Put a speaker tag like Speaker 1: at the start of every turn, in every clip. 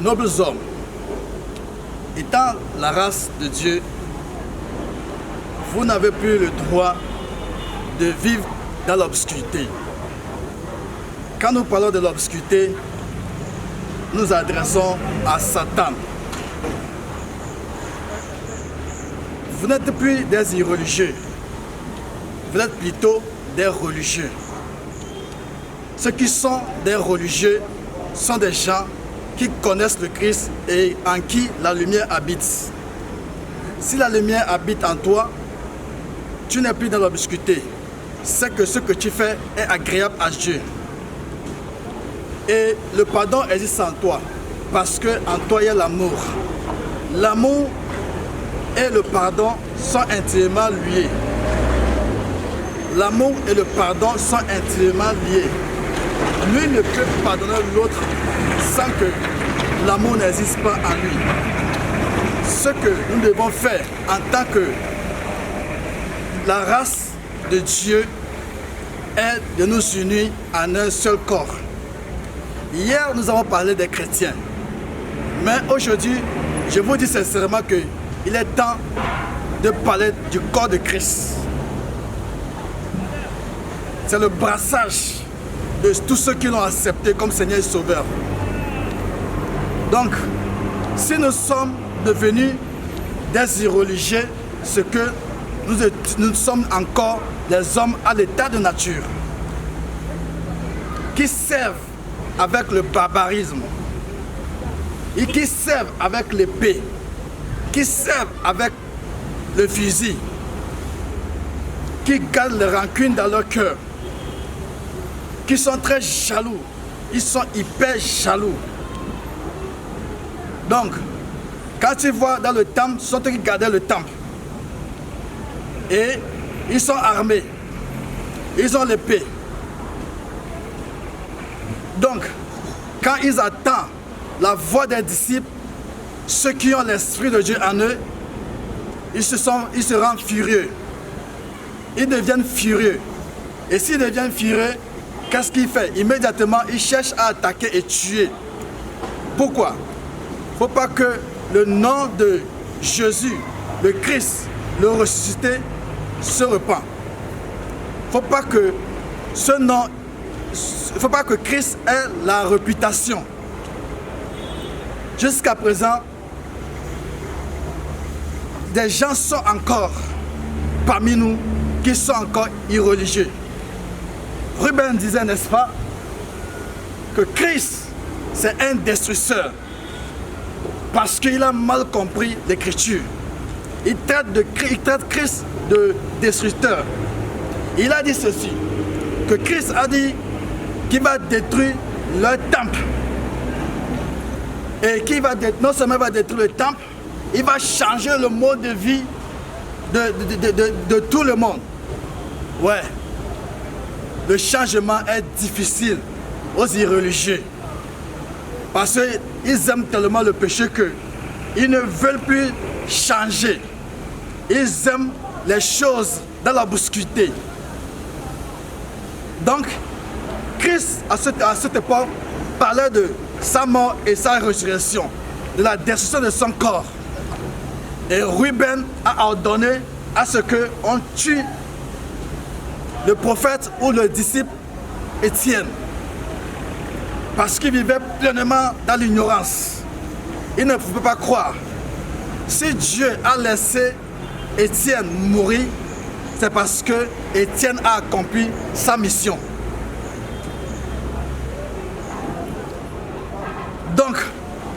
Speaker 1: nobles hommes, étant la race de Dieu, vous n'avez plus le droit de vivre dans l'obscurité. Quand nous parlons de l'obscurité, nous adressons à Satan. Vous n'êtes plus des irreligieux, vous êtes plutôt des religieux. Ceux qui sont des religieux sont des gens qui connaissent le Christ et en qui la lumière habite. Si la lumière habite en toi, tu n'es plus dans l'obscurité. C'est que ce que tu fais est agréable à Dieu. Et le pardon existe en toi, parce qu'en toi il y a l'amour. L'amour et le pardon sont intimement liés. L'amour et le pardon sont intimement liés. Lui ne peut pardonner l'autre sans que l'amour n'existe pas en lui. Ce que nous devons faire en tant que la race de Dieu est de nous unir en un seul corps. Hier, nous avons parlé des chrétiens. Mais aujourd'hui, je vous dis sincèrement qu'il est temps de parler du corps de Christ. C'est le brassage de tous ceux qui l'ont accepté comme Seigneur et Sauveur. Donc, si nous sommes devenus des irreligieux, c'est que nous sommes encore des hommes à l'état de nature, qui servent avec le barbarisme, et qui servent avec l'épée, qui servent avec le fusil, qui gardent les rancunes dans leur cœur, qui sont très jaloux, ils sont hyper jaloux. Donc, quand tu vois dans le temple, ce sont eux qui gardaient le temple. Et ils sont armés, ils ont l'épée. Donc, quand ils attendent la voix des disciples, ceux qui ont l'Esprit de Dieu en eux, ils se rendent furieux. Ils deviennent furieux. Et s'ils deviennent furieux, qu'est-ce qu'ils font? Immédiatement, ils cherchent à attaquer et tuer. Pourquoi? Il ne faut pas que le nom de Jésus, le Christ, le ressuscité, se répand. Il ne faut pas que ce nom, il ne faut pas que Christ ait la réputation. Jusqu'à présent, des gens sont encore parmi nous qui sont encore irreligieux. Ruben disait, n'est-ce pas, que Christ, c'est un destructeur. Parce qu'il a mal compris l'Écriture. Il traite Christ de destructeur. Il a dit ceci, que Christ a dit qu'il va détruire le temple. Et qu'il va non seulement va détruire le temple, il va changer le mode de vie de tout le monde. Ouais. Le changement est difficile aux irreligieux. Parce qu'ils aiment tellement le péché qu'ils ne veulent plus changer. Ils aiment les choses dans la bousculité. Donc, Christ, à cette époque, parlait de sa mort et sa résurrection, de la destruction de son corps. Et Ruben a ordonné à ce qu'on tue le prophète ou le disciple Étienne. Parce qu'il vivait pleinement dans l'ignorance. Il ne pouvait pas croire. Si Dieu a laissé Étienne mourir, c'est parce que Étienne a accompli sa mission. Donc,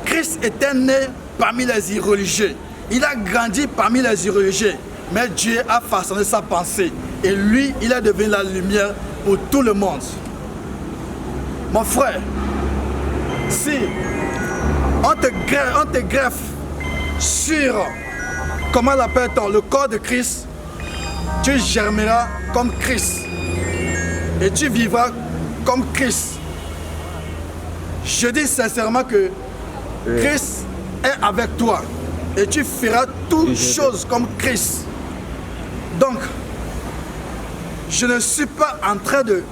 Speaker 1: Christ était né parmi les irreligieux. Il a grandi parmi les irreligieux. Mais Dieu a façonné sa pensée. Et lui, il est devenu la lumière pour tout le monde. Mon frère, si on te greffe sur, comment l'appelle-t-on, le corps de Christ, tu germeras comme Christ. Et tu vivras comme Christ. Je dis sincèrement que Christ est avec toi. Et tu feras toutes choses comme Christ. Donc, je ne suis pas en train de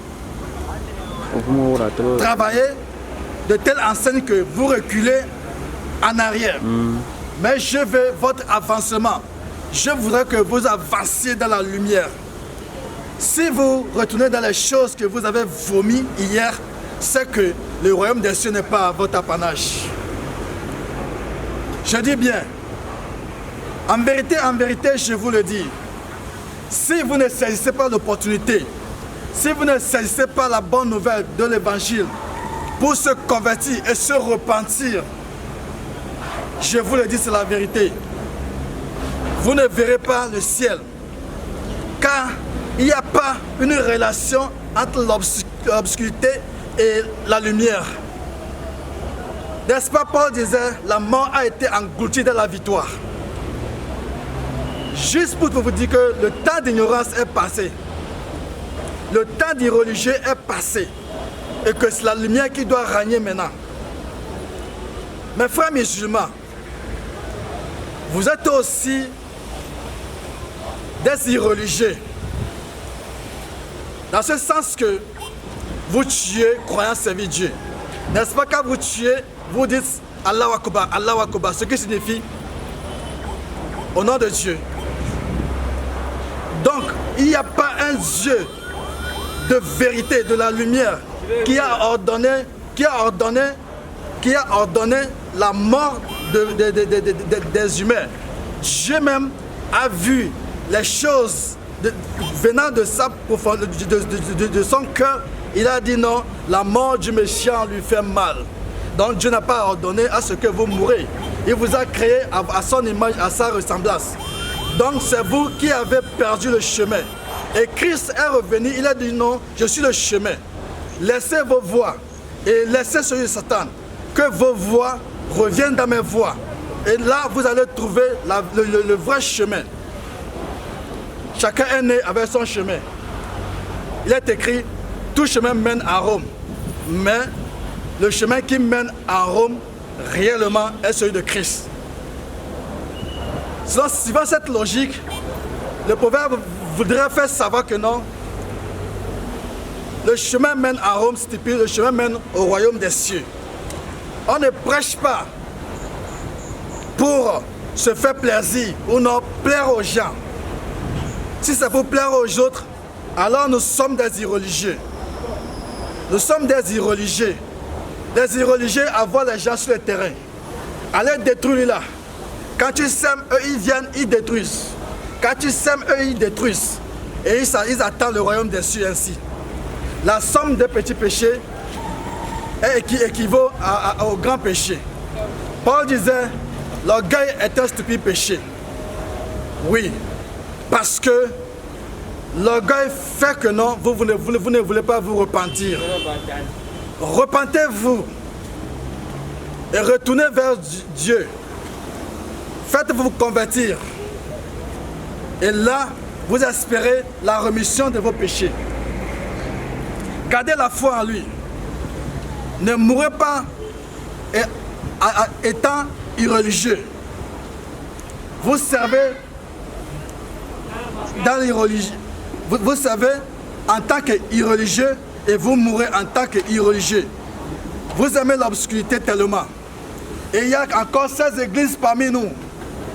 Speaker 1: travailler de telle enseigne que vous reculez en arrière. Mais je veux votre avancement. Je voudrais que vous avanciez dans la lumière. Si vous retournez dans les choses que vous avez vomies hier, c'est que le royaume des cieux n'est pas à votre apanage. Je dis bien, en vérité, je vous le dis, si vous ne saisissez pas l'opportunité, si vous ne saisissez pas la bonne nouvelle de l'évangile pour se convertir et se repentir, je vous le dis, c'est la vérité. Vous ne verrez pas le ciel, car il n'y a pas une relation entre l'obscurité et la lumière. N'est-ce pas, Paul disait, la mort a été engloutie dans la victoire. Juste pour vous dire que le temps d'ignorance est passé. Le temps d'irreligieux est passé. Et que c'est la lumière qui doit régner maintenant. Mes frères musulmans, vous êtes aussi des irreligieux. Dans ce sens que vous tuez croyant servir Dieu. N'est-ce pas, quand vous tuez, vous dites Allahu Akbar, ce qui signifie au nom de Dieu. Donc, il n'y a pas un Dieu de vérité, de la lumière, qui a ordonné la mort des humains. Dieu même a vu les choses venant de son cœur. Il a dit non, la mort du méchant lui fait mal. Donc Dieu n'a pas ordonné à ce que vous mourrez. Il vous a créé à son image, à sa ressemblance. Donc c'est vous qui avez perdu le chemin. Et Christ est revenu, il a dit non, je suis le chemin. Laissez vos voies et laissez celui de Satan. Que vos voies reviennent dans mes voies. Et là, vous allez trouver le vrai chemin. Chacun est né avec son chemin. Il est écrit, tout chemin mène à Rome. Mais le chemin qui mène à Rome, réellement, est celui de Christ. Suivant cette logique, le proverbe voudrait faire savoir que non, le chemin mène à Rome, stipule, le chemin mène au royaume des cieux. On ne prêche pas pour se faire plaisir ou non plaire aux gens. Si c'est pour plaire aux autres, alors nous sommes des irreligieux. Nous sommes des irreligieux. Des irreligieux à voir les gens sur le terrain. Allez détruire là. Quand tu sèmes, eux ils viennent, ils détruisent. Quand tu sèmes, eux ils détruisent. Et ils attendent le royaume des cieux ainsi. La somme des petits péchés équivaut au grand péché. Paul disait, l'orgueil est un stupide péché. Oui, parce que l'orgueil fait que non, vous ne voulez pas vous repentir. Repentez-vous et retournez vers Dieu. Faites-vous convertir. Et là, vous espérez la rémission de vos péchés. Gardez la foi en lui. Ne mourrez pas étant irreligieux. Vous servez dans l'irreligieux. Vous servez en tant qu'irreligieux et vous mourrez en tant qu'irreligieux. Vous aimez l'obscurité tellement. Et il y a encore ces églises parmi nous.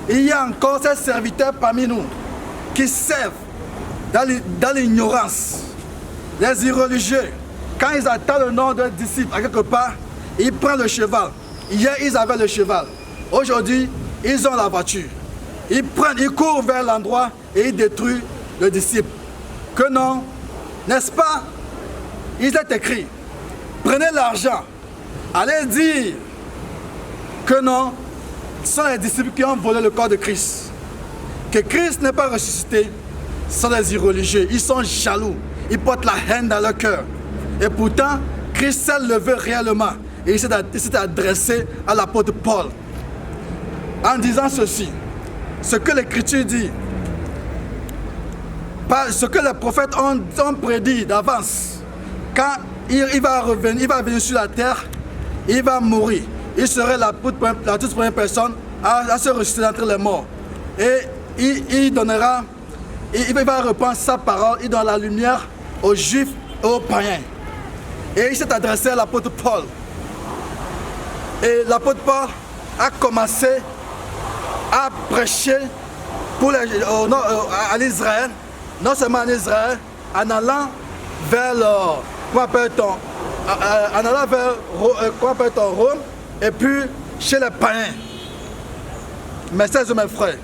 Speaker 1: Il y a encore ces serviteurs parmi nous qui servent dans l'ignorance. Les irreligieux, quand ils attendent le nom d'un disciple à quelque part, ils prennent le cheval. Hier, ils avaient le cheval. Aujourd'hui, ils ont la voiture. Ils courent vers l'endroit et ils détruisent le disciple. Que non, n'est-ce pas? Il est écrit, prenez l'argent, allez dire que non, ce sont les disciples qui ont volé le corps de Christ. Que Christ n'est pas ressuscité, ce sont les irreligieux. Ils sont jaloux, ils portent la haine dans leur cœur. Et pourtant, Christ s'est levé réellement et il s'est adressé à l'apôtre Paul en disant ceci, ce que l'Écriture dit, ce que les prophètes ont prédit d'avance. Quand il va revenir, il va venir sur la terre, il va mourir. Il serait la toute première personne à se ressusciter entre les morts. Et il va reprendre sa parole, il donne la lumière aux Juifs et aux païens. Et il s'est adressé à l'apôtre Paul. Et l'apôtre Paul a commencé à prêcher à l'Israël, non seulement en Israël, en allant vers Rome et puis chez les païens. Mes sœurs et mes frères,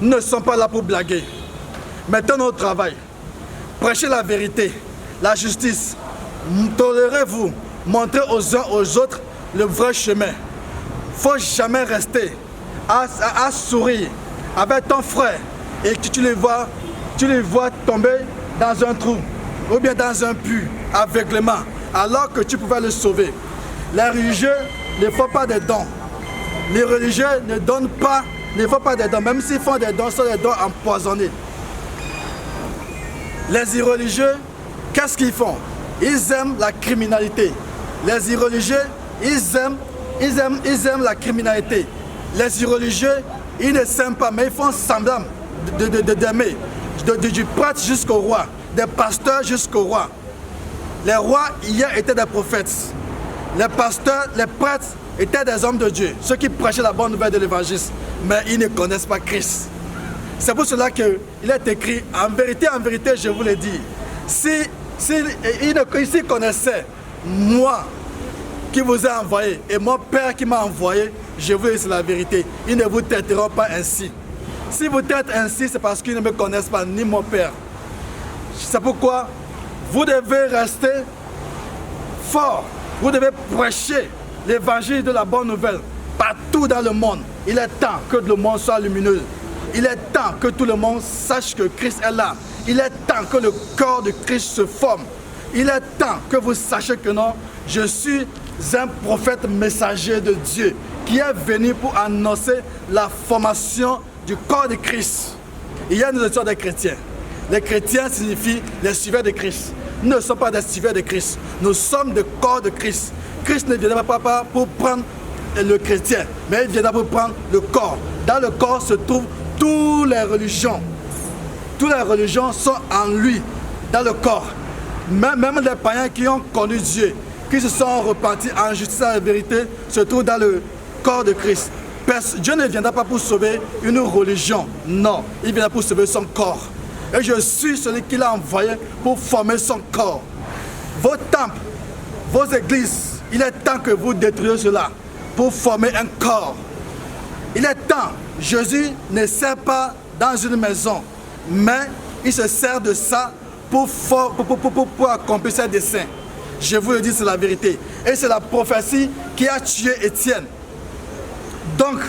Speaker 1: nous ne sommes pas là pour blaguer. Mettons notre travail. Prêchez la vérité, la justice. Tolérez-vous, montrez aux uns aux autres le vrai chemin. Il ne faut jamais rester à sourire avec ton frère et que tu les vois tomber dans un trou ou bien dans un puits aveuglément alors que tu pouvais le sauver. Les religieux ne font pas des dons. Les religieux ne font pas des dons. Même s'ils font des dons, ce sont des dons empoisonnés. Les irreligieux, qu'est-ce qu'ils font? Ils aiment la criminalité. Les irreligieux, ils aiment la criminalité. Les irreligieux, ils ne s'aiment pas, mais ils font semblant d'aimer. Du prêtre jusqu'au roi, des pasteurs jusqu'au roi. Les rois, hier, étaient des prophètes. Les pasteurs, les prêtres étaient des hommes de Dieu, ceux qui prêchaient la bonne nouvelle de l'évangile, mais ils ne connaissent pas Christ. C'est pour cela qu'il est écrit, en vérité, je vous le dis, s'ils connaissaient moi qui vous ai envoyé et mon Père qui m'a envoyé, je vous dis la vérité, ils ne vous traiteront pas ainsi. Si vous traitent ainsi, c'est parce qu'ils ne me connaissent pas, ni mon Père. C'est pourquoi vous devez rester fort. Vous devez prêcher l'évangile de la bonne nouvelle partout dans le monde. Il est temps que le monde soit lumineux. Il est temps que tout le monde sache que Christ est là. Il est temps que le corps de Christ se forme. Il est temps que vous sachiez que non, je suis un prophète messager de Dieu qui est venu pour annoncer la formation du corps de Christ. Hier, nous étions des chrétiens. Les chrétiens signifient les suiveurs de Christ. Nous ne sommes pas des suiveurs de Christ. Nous sommes le corps de Christ. Christ ne viendra pas pour prendre le chrétien, mais il viendra pour prendre le corps. Dans le corps se trouvent toutes les religions. Toutes les religions sont en lui, dans le corps. Même les païens qui ont connu Dieu, qui se sont repentis en justice et en vérité, se trouvent dans le corps de Christ. Dieu ne viendra pas pour sauver une religion. Non, il viendra pour sauver son corps. Et je suis celui qu'il a envoyé pour former son corps. Vos temples, vos églises, il est temps que vous détruisiez cela pour former un corps. Il est temps. Jésus ne sert pas dans une maison, mais il se sert de ça pour accomplir ses desseins. Je vous le dis, c'est la vérité. Et c'est la prophétie qui a tué Étienne. Donc,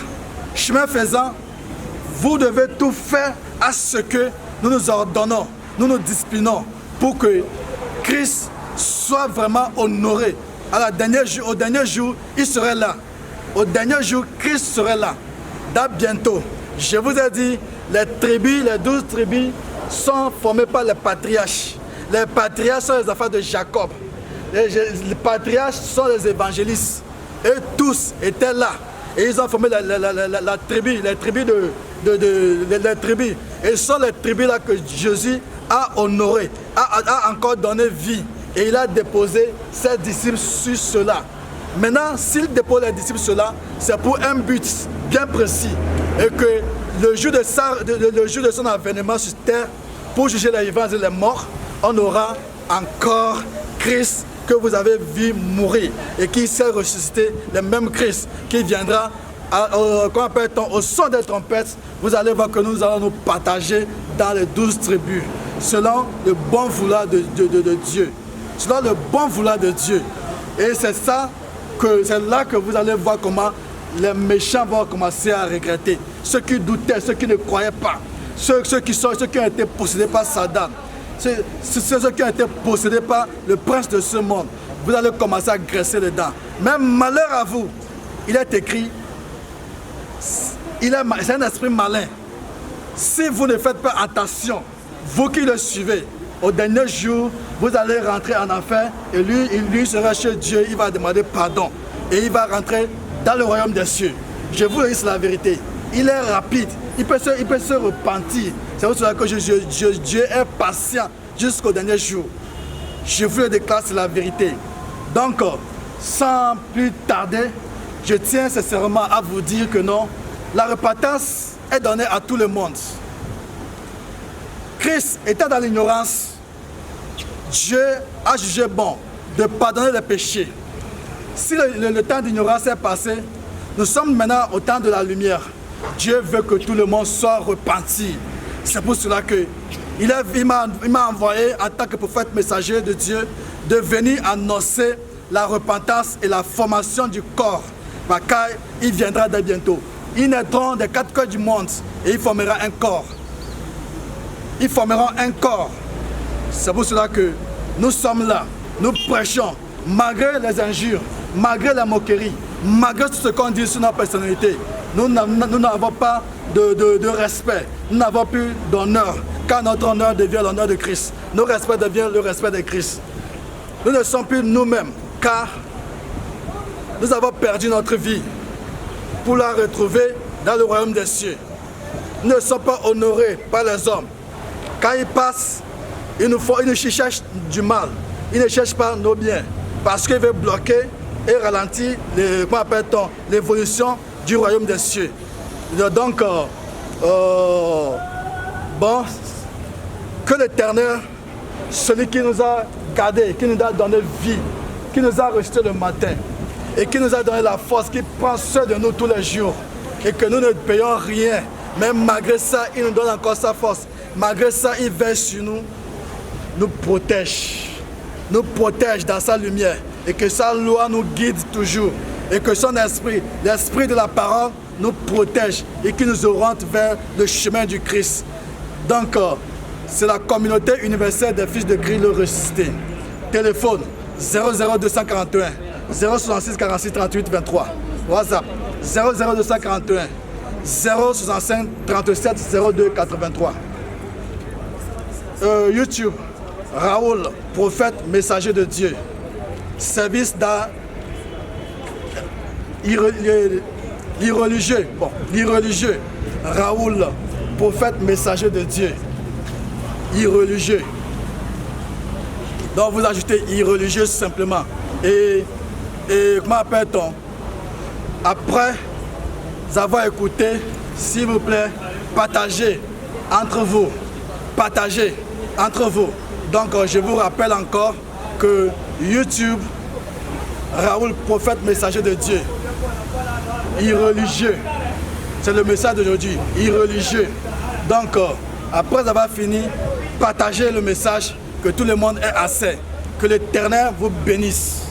Speaker 1: chemin faisant, vous devez tout faire à ce que nous nous ordonnons, nous nous disciplinons pour que Christ soit vraiment honoré. Au dernier jour, il serait là. Au dernier jour, Christ serait là. Dans bientôt, je vous ai dit, les tribus, les 12 tribus sont formées par les patriarches. Les patriarches sont les affaires de Jacob. Les patriarches sont les évangélistes. Et tous étaient là. Et ils ont formé la tribu, les tribus les tribus. Et ce sont les tribus là que Jésus a honoré, a encore donné vie. Et il a déposé ses disciples sur cela. Maintenant, s'il dépose les disciples sur cela, c'est pour un but bien précis. Et que le jour de son avènement sur terre, pour juger les vivants et les morts, on aura encore Christ que vous avez vu mourir et qui s'est ressuscité, le même Christ qui viendra au son des trompettes. Vous allez voir que nous allons nous partager dans les 12 tribus selon le bon vouloir de Dieu. Selon le bon vouloir de Dieu. Et c'est là que vous allez voir comment les méchants vont commencer à regretter. Ceux qui doutaient, ceux qui ne croyaient pas, ceux qui ont été possédés par Satan, ceux qui ont été possédés par le prince de ce monde. Vous allez commencer à graisser les dents. Mais malheur à vous, il est écrit, c'est un esprit malin. Si vous ne faites pas attention, vous qui le suivez, au dernier jour, vous allez rentrer en enfer et lui sera chez Dieu, il va demander pardon et il va rentrer dans le royaume des cieux. Je vous le dis, c'est la vérité. Il est rapide, il peut se repentir. C'est pour cela que Dieu est patient jusqu'au dernier jour. Je vous le déclare, c'est la vérité. Donc, sans plus tarder, je tiens sincèrement à vous dire que non, la repentance est donnée à tout le monde. Christ étant dans l'ignorance, Dieu a jugé bon de pardonner les péchés. Si le temps d'ignorance est passé, nous sommes maintenant au temps de la lumière. Dieu veut que tout le monde soit repenti. C'est pour cela qu'il m'a envoyé en tant que prophète messager de Dieu de venir annoncer la repentance et la formation du corps. Car il viendra dès bientôt. Ils naîtront des quatre coins du monde et ils formeront un corps. Ils formeront un corps. C'est pour cela que nous sommes là. Nous prêchons malgré les injures, malgré la moquerie, malgré tout ce qu'on dit sur notre personnalité. Nous n'avons pas de respect. Nous n'avons plus d'honneur. Car notre honneur devient l'honneur de Christ. Notre respect devient le respect de Christ. Nous ne sommes plus nous-mêmes. Car nous avons perdu notre vie pour la retrouver dans le royaume des cieux. Nous ne sommes pas honorés par les hommes. Quand ils passent, ils nous cherchent du mal. Ils ne cherchent pas nos biens. Parce qu'ils veulent bloquer et ralentir l'évolution du royaume des cieux. Donc, bon, que l'Éternel, celui qui nous a gardés, qui nous a donné vie, qui nous a rejetés le matin et qui nous a donné la force, qui prend soin de nous tous les jours et que nous ne payons rien. Même malgré ça, il nous donne encore sa force. Malgré ça, il veille sur nous, nous protège dans sa lumière et que sa loi nous guide toujours et que son esprit, l'esprit de la parole, nous protège et qui nous oriente vers le chemin du Christ. Donc, c'est la communauté universelle des fils de Christ le ressuscité. Téléphone 00241 066 46 38 23. WhatsApp 00241 065 37 02 83. YouTube Raoul, prophète messager de Dieu. Service l'irreligieux. Bon, l'irreligieux. Raoul, prophète messager de Dieu. Irreligieux. Donc vous ajoutez irreligieux simplement. Et comment appelle-t-on? Après avoir écouté, s'il vous plaît, partagez entre vous. Partagez entre vous. Donc je vous rappelle encore que YouTube, Raoul, prophète messager de Dieu. Irreligieux. C'est le message d'aujourd'hui. Irreligieux. Donc après avoir fini, partagez le message, que tout le monde ait assez. Que l'Éternel vous bénisse.